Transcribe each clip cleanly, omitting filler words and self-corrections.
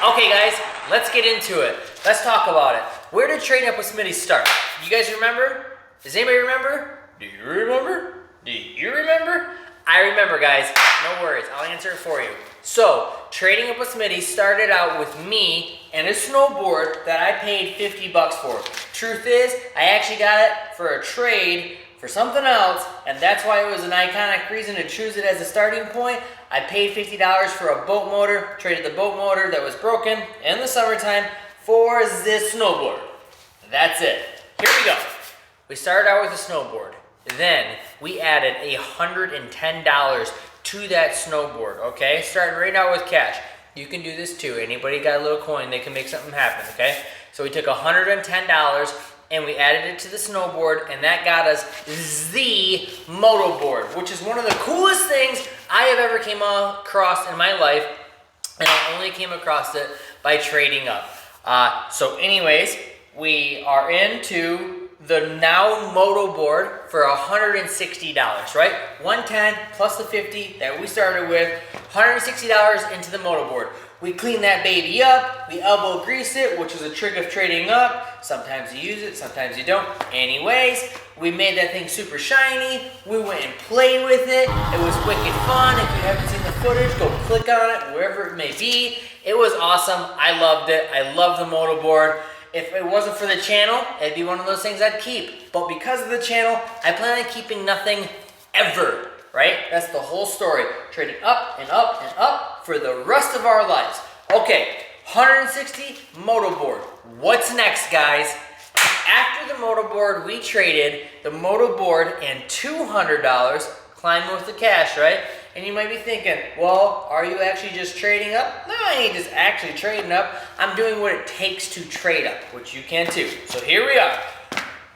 Okay guys, let's get into it. Let's talk about it. Where did Trading Up with Smitty start? You guys remember? Does anybody remember? Do you remember? Do you remember? I remember, guys. No worries, I'll answer it for you. So, Trading Up with Smitty started out with me and a snowboard that I paid 50 bucks for. Truth is, I actually got it for a trade for something else, and that's why it was an iconic reason to choose it as a starting point. I paid $50 for a boat motor, traded the boat motor that was broken in the summertime for this snowboard. That's it. Here we go. We started out with a snowboard. Then we added $110 to that snowboard, okay? Starting right now with cash. You can do this too. Anybody got a little coin, they can make something happen, okay? So we took $110 and we added it to the snowboard, and that got us the moto board, which is one of the coolest things I have ever came across in my life, and I only came across it by trading up. So anyways, we are into the now moto board for $160, right? 110 plus the 50 that we started with, $160 into the moto board. We clean that baby up, we elbow grease it, which is a trick of trading up. Sometimes you use it, sometimes you don't. Anyways, we made that thing super shiny. We went and played with it. It was wicked fun. If you haven't seen the footage, go click on it, wherever it may be. It was awesome. I loved it. I love the moto board. If it wasn't for the channel, it'd be one of those things I'd keep. But because of the channel, I plan on keeping nothing ever, right? That's the whole story. Trading up and up and up for the rest of our lives. Okay, 160 moto board. What's next, guys? After the moto board, we traded the moto board and $200, climbing with the cash, right? And you might be thinking, well, are you actually just trading up? No, I ain't just actually trading up. I'm doing what it takes to trade up, which you can too. So here we are.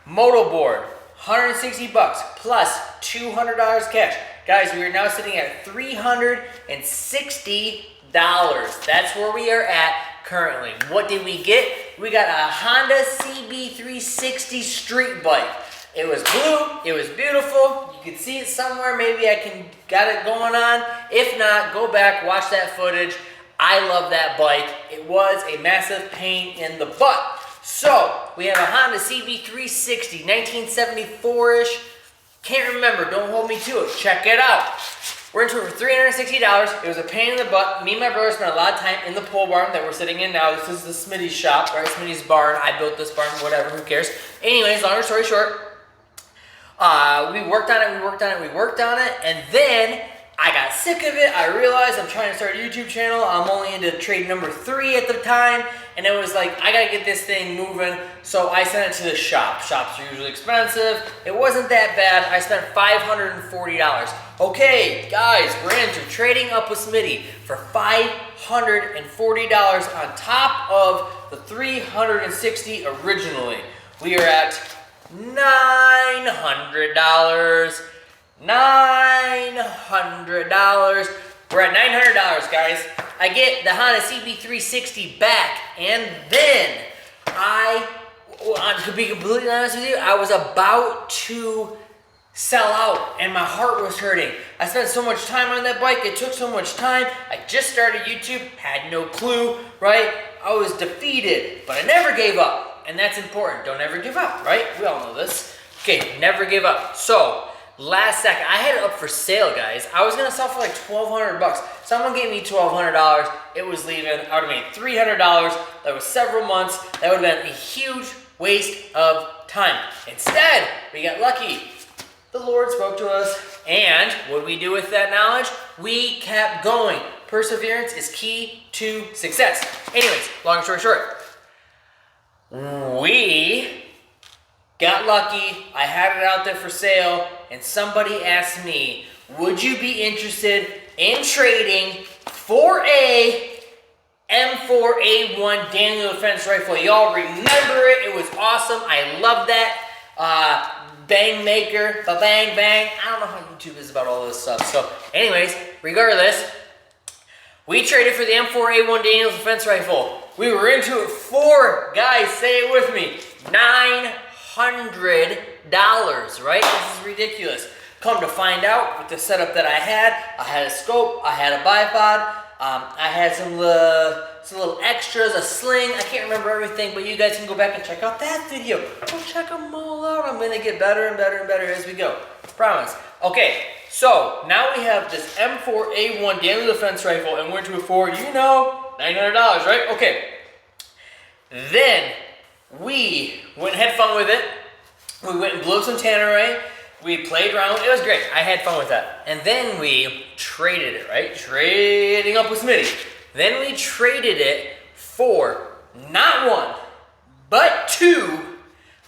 Moto board, 160 bucks plus $200 cash. Guys, we are now sitting at $360. That's where we are at currently. What did we get? We got a Honda CB360 street bike. It was blue, it was beautiful. You can see it somewhere, maybe I can got it going on. If not, go back, watch that footage. I love that bike. It was a massive pain in the butt. So, we have a Honda CB360, 1974-ish. Can't remember, don't hold me to it. Check it out. We're into it for $360. It was a pain in the butt. Me and my brother spent a lot of time in the pole barn that we're sitting in now. This is the Smitty's shop, right? Smitty's barn. I built this barn, whatever, who cares? Anyways, longer story short, we worked on it, and then I got sick of it. I realized I'm trying to start a YouTube channel. I'm only into trade number 3 at the time, and it was like, I gotta get this thing moving, so I sent it to the shop. Shops are usually expensive. It wasn't that bad. I spent $540. Okay, guys, we're into Trading Up with Smitty for $540 on top of the $360 originally. We are at $900. $900. We're at $900, guys. I get the Honda CB360 back, and then to be completely honest with you, I was about to sell out, and my heart was hurting. I spent so much time on that bike. It took so much time. I just started YouTube, had no clue, right? I was defeated, but I never gave up. And that's important. Don't ever give up, right? We all know this. Okay, never give up. So, last second, I had it up for sale, guys. I was gonna sell for like $1,200 bucks. Someone gave me $1,200. It was leaving. I would have made $300. That was several months. That would have been a huge waste of time. Instead, we got lucky. The Lord spoke to us. And what did we do with that knowledge? We kept going. Perseverance is key to success. Anyways, long story short, we got lucky. I had it out there for sale, and somebody asked me, would you be interested in trading for a M4A1 Daniel Defense rifle? Y'all remember it. It was awesome. I love that. Bang maker, ba-bang bang. I don't know how YouTube is about all this stuff. So anyways, regardless, we traded for the M4A1 Daniel Defense rifle. We were into it for, guys, say it with me, $900, right? This is ridiculous. Come to find out, with the setup that I had a scope, I had a bipod, I had some little extras, a sling. I can't remember everything, but you guys can go back and check out that video. Go check them all out. I'm gonna get better and better and better as we go. Promise. Okay, so now we have this M4A1 Daily Defense Rifle, and we're to it for, $900, right? Okay. Then we went and had fun with it. We went and blew up some tannerite. We played around. It was great. I had fun with that. And then we traded it, right? Trading up with Smitty. Then we traded it for not one, but two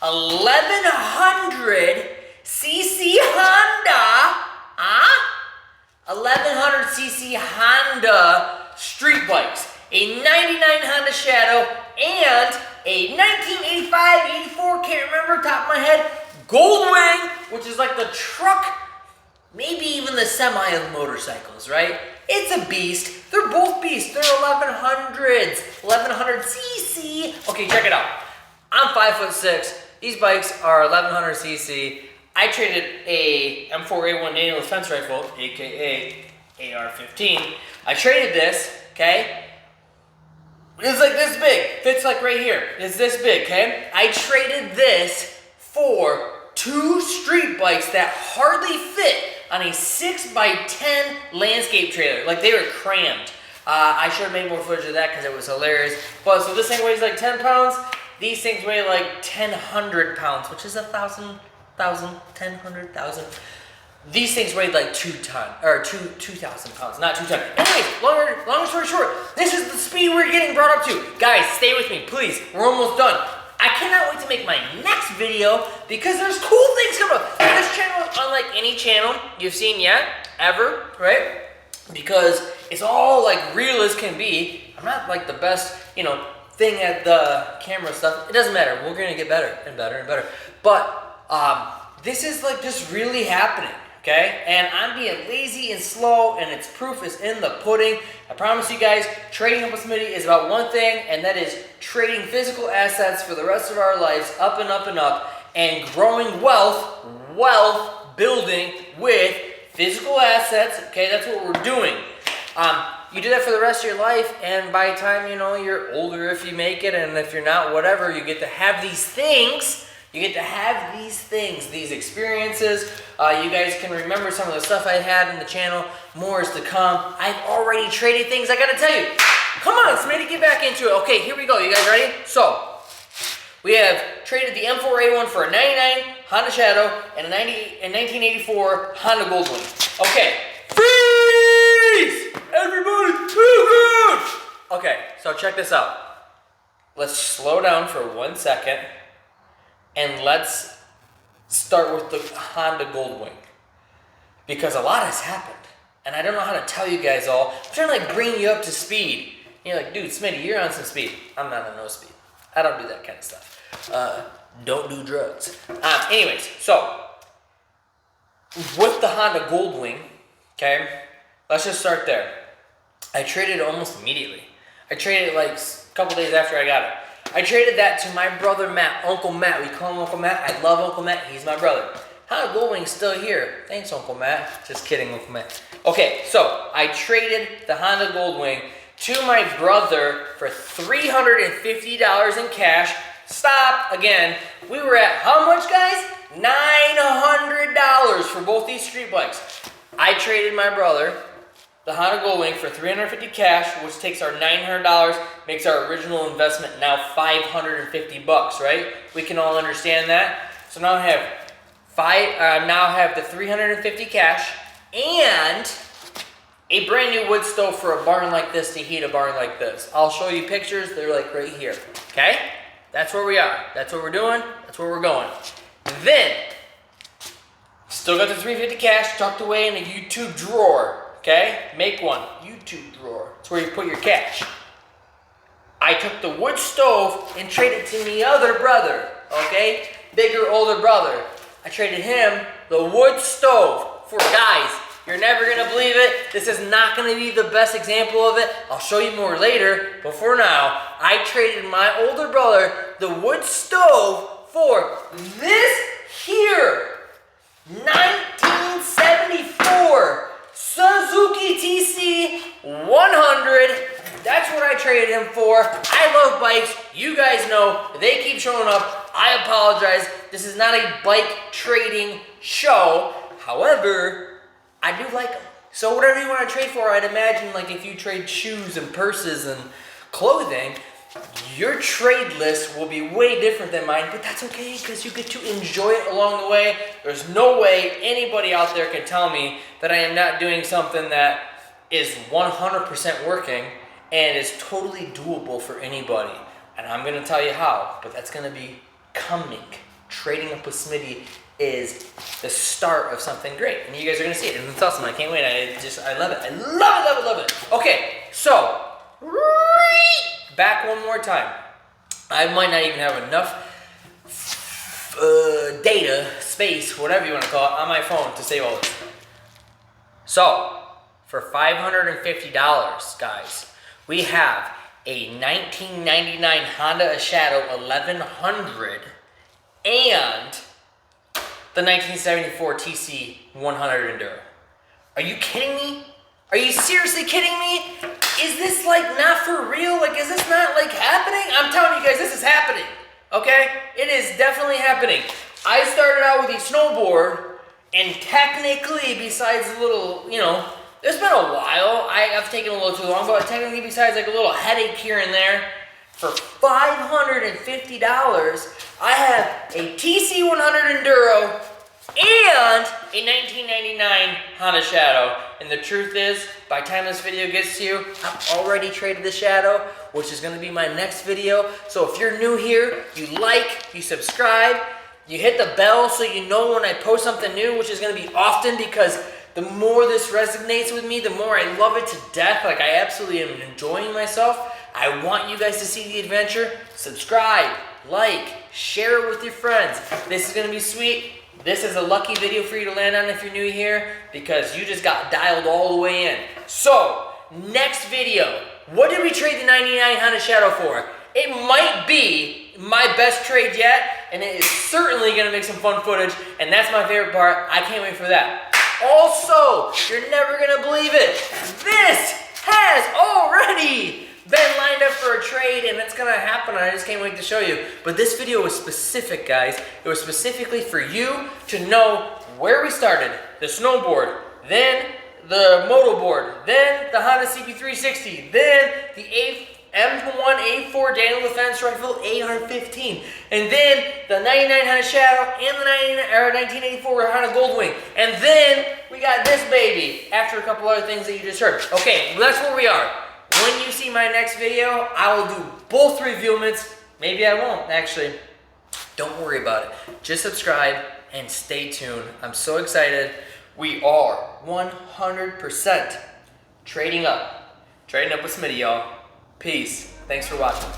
1100cc Honda, 1100cc Honda street bikes, a 99 Honda Shadow, and a 1985-84, can't remember top of my head, Goldwing, which is like the truck, maybe even the semi of motorcycles, right? It's a beast. They're both beasts. They're 1100s, 1100cc. Okay, check it out. I'm 5'6". These bikes are 1100cc. I traded a M4A1 Daily Defense Rifle, aka AR-15. I traded this, okay? It's like this big. Fits like right here. It's this big, okay? I traded this for two street bikes that hardly fit on a 6x10 landscape trailer. Like, they were crammed. I should have made more footage of that because it was hilarious. But so this thing weighs like 10 pounds. These things weigh like 1,000 pounds, which is 1,000. These things weighed like 2,000 pounds, not 2 tons. Anyways, long story short, this is the speed we're getting brought up to. Guys, stay with me, please. We're almost done. I cannot wait to make my next video because there's cool things coming up. This channel is unlike any channel you've seen yet, ever, right? Because it's all like real as can be. I'm not like the best, thing at the camera stuff. It doesn't matter. We're gonna get better and better and better. But this is like just really happening. Okay, and I'm being lazy and slow, and its proof is in the pudding. I promise you guys, trading up with Smitty is about one thing, and that is trading physical assets for the rest of our lives, up and up and up, and growing wealth building with physical assets. Okay, that's what we're doing. You do that for the rest of your life, and by the time you're older, if you make it, and if you're not, whatever, you get to have these things. You get to have these things, these experiences. You guys can remember some of the stuff I had in the channel. More is to come. I've already traded things, I gotta tell you. Come on, Smitty, get back into it. Okay, here we go. You guys ready? So, we have traded the M4A1 for a 99 Honda Shadow and a 1984 Honda Goldwing. Okay, freeze! Everybody, okay, so check this out. Let's slow down for 1 second. And let's start with the Honda Goldwing. Because a lot has happened. And I don't know how to tell you guys all. I'm trying to bring you up to speed. You're like, dude, Smitty, you're on some speed. I'm not on no speed. I don't do that kind of stuff. Don't do drugs. Anyways, so with the Honda Goldwing, okay, let's just start there. I traded it almost immediately. I traded it like a couple days after I got it. I traded that to my brother Matt, Uncle Matt. We call him Uncle Matt. I love Uncle Matt. He's my brother. Honda Goldwing's still here. Thanks, Uncle Matt. Just kidding, Uncle Matt. Okay, so I traded the Honda Goldwing to my brother for $350 in cash. Stop again. We were at how much, guys? $900 for both these street bikes. I traded my brother the Honda Goldwing for $350 cash, which takes our $900, makes our original investment now $550, right? We can all understand that. So now I have the $350 cash and a brand new wood stove for a barn like this to heat a barn like this. I'll show you pictures. They're like right here. Okay? That's where we are. That's what we're doing. That's where we're going. Then, still got the $350 cash tucked away in a YouTube drawer. Okay, make one, YouTube drawer. It's where you put your cash. I took the wood stove and traded to my other brother, okay? Bigger, older brother. I traded him the wood stove for, guys, you're never gonna believe it. This is not gonna be the best example of it. I'll show you more later, but for now, I traded my older brother the wood stove for this here, 1974 Suzuki TC100. That's what I traded him for. I love bikes. You guys know they keep showing up. I apologize. This is not a bike trading show. However, I do like them. So whatever you want to trade for, I'd imagine like if you trade shoes and purses and clothing, your trade list will be way different than mine, but that's okay because you get to enjoy it along the way. There's no way anybody out there can tell me that I am not doing something that is 100% working and is totally doable for anybody. And I'm going to tell you how, but that's going to be coming. Trading up with Smitty is the start of something great, and you guys are going to see it, and it's awesome. I can't wait. I love it. I love it. Okay, so back one more time. I might not even have enough data, space, whatever you want to call it, on my phone to save all this. So, for $550, guys, we have a 1999 Honda Shadow 1100 and the 1974 TC 100 Enduro. Are you kidding me? Are you seriously kidding me? Is this like not for real? Like, is this not like happening? I'm telling you guys, this is happening. Okay? It is definitely happening. I started out with a snowboard, and technically, besides a little, it's been a while. I've taken a little too long, but technically, besides like a little headache here and there, for $550, I have a TC100 Enduro and a 1999 Honda Shadow. And the truth is, by the time this video gets to you, I've already traded the Shadow, which is going to be my next video. So if you're new here, you like, you subscribe, you hit the bell so you know when I post something new, which is going to be often, because the more this resonates with me, the more I love it to death. Like, I absolutely am enjoying myself. I want you guys to see the adventure. Subscribe, like, share it with your friends. This is going to be sweet. This is a lucky video for you to land on if you're new here, because you just got dialed all the way in. So, next video, what did we trade the 99 Honda Shadow for? It might be my best trade yet, and it is certainly going to make some fun footage, and that's my favorite part. I can't wait for that. Also, you're never going to believe it. This has already been lined up for a trade, and it's gonna happen, and I just can't wait to show you. But this video was specific, guys. It was specifically for you to know where we started. The snowboard, then the moto board, then the Honda CB360, then the M1A4 Daniel Defense Rifle AR-15, and then the 99 Honda Shadow and the 1984 Honda Goldwing, and then we got this baby after a couple other things that you just heard. Okay, well, that's where we are. When you see my next video, I will do both revealments. Maybe I won't, actually. Don't worry about it. Just subscribe and stay tuned. I'm so excited. We are 100% trading up. Trading up with Smitty, y'all. Peace. Thanks for watching.